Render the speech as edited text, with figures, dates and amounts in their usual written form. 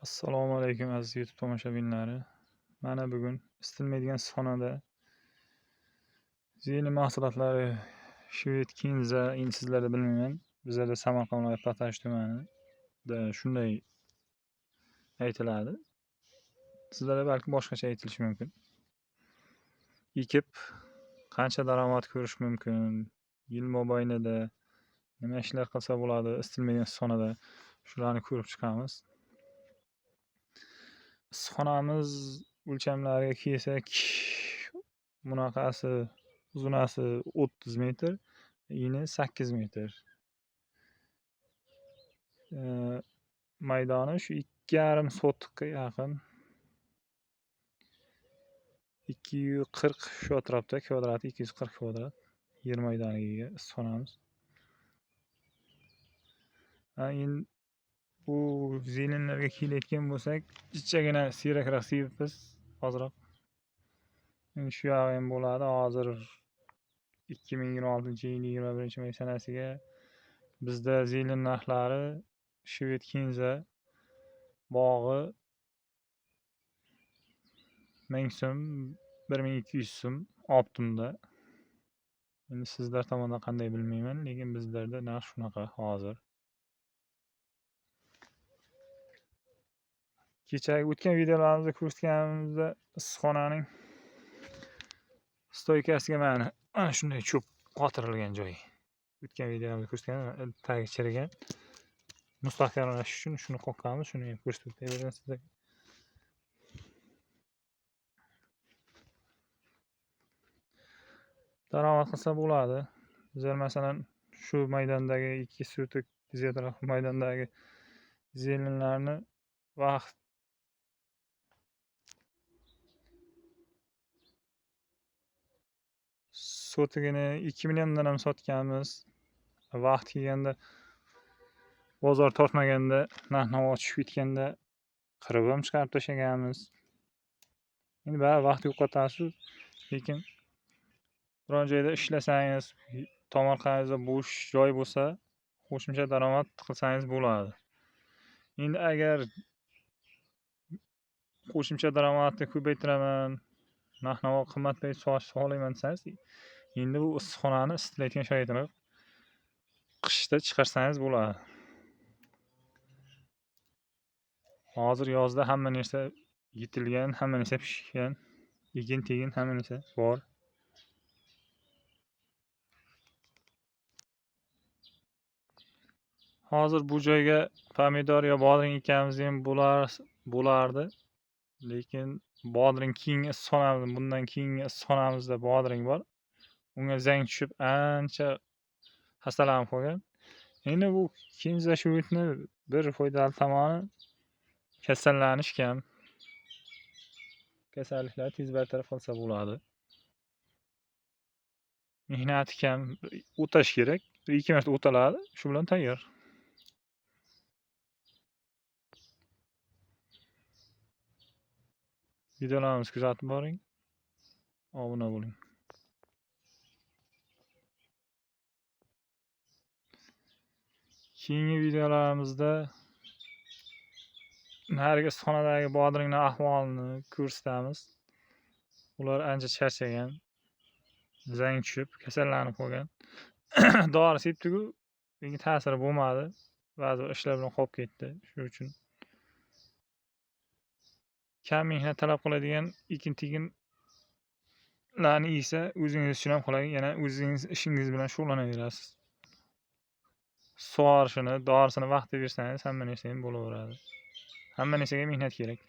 Assalomu alaykum aziz YouTube tomoshabinlari. Mana bugun istilmaydigan issiqxonada Zeli mahsulotlari Shved Kinza endi sizlarda bilmayman. Bizlarda Samarqand viloyati To'qash tumanida shunday aytiladi. Sizlarda balki boshqacha aytilishi mumkin. Ekib qancha daromad ko'rish mumkin? Yil mobaynida nima ishlar qilsa bo'ladi istilmaydigan issiqxonada shularni ko'rib chiqamiz. Issiqxonamiz o'lchamlariga kelsak, bunaqasi uzunasi 30 metr, eni 8 metr. Maydoni shu 2,5 sotixga yaqin. 240 shu atrofda, kvadrati 240 kvadrat yer maydoniga ega issiqxonamiz. Endi bu zelinlarga kelayotgan bo'lsak, jichchagina siyrakroq sevibmiz hozirroq. Endi shu yog'i ham bo'ladi. Hozir 2026-yil 21-may sanasiga bizda zelin narxlari Shved Kinza bog'i 1000 so'm, 1200 so'm optimda. Endi sizlar tomonda qanday bilmayman, lekin bizlarda narx shunaqa hozir. Kechagi o'tgan videolarimizda ko'rsatganimizda issiqxonaning stoykasiga mana shunday cho'p qotirilgan joyi. O'tgan videomizda ko'rsatgan tagi chirigan. Mustahkamlash uchun shuni qoqqanmiz, shuni ham ko'rsatib o'taman sizlarga. Daromad qilsa bo'ladi. Bizlar masalan shu maydondagi 2 sotik atrofidagi maydondagi zelinlarni vaqt sotigini 2 milliondan ham sotganmiz. Vaqt kelganda bozor tortmaganda, narx-navo tushib ketganda qirib ham chiqarib tashlaganmiz. Endi baribir vaqt yo'qotasiz, lekin biron joyda ishlasangiz, tomorqangizda bo'sh joy bo'lsa, qo'shimcha daromad qilsangiz bo'ladi. Endi agar qo'shimcha daromadni ko'paytiraman, narx-navo qimmatlayib sog'layman desangiz, endi bu issiqxonani isitilayotgan sharoitini qishda chiqarsangiz bo'ladi. Hozir yozda hamma narsa yetilgan, hamma narsa pishgan, egin-tegin hamma narsa bor. Hozir bu joyga pomidor yo bodring ekamiz ham bo'lardi. Lekin bodring keyingi issiqxonamiz, bundan keyingi issiqxonamizda bodring bor. Unga zang tushib ancha xastalanib qolgan. Endi bu Kinza Shvedni bir foydali tomoni kasallanish kam. Kasalliklar tez bartaraf qilsa bo'ladi. Mehnati kam, o'tash kerak. 2 marta o'taladi, shu bilan tayyor. Videolarimizni kuzatib boring. Obuna bo'ling. Keyingi videolarimizda narigi issiqxonadagi bodringlar ahvolini ko'rsatamiz. Ular ancha charchagan, zang tushib, kasallanib qolgan. Dori sepdi-ku, lekin ta'siri bo'lmadi. Ba'zi ishlar bilan qolib ketdi. Shuning uchun kam mehnat talab qiladigan ekin-teginlarni yesa, o'zingiz uchun ham qulay, yana o'zingiz ishingiz bilan shug'ullanaverasiz. Sug'orishini, dorisini vaqtida bersangiz, hamma narsa ham bo'laveradi. Hamma narsaga mehnat kerak.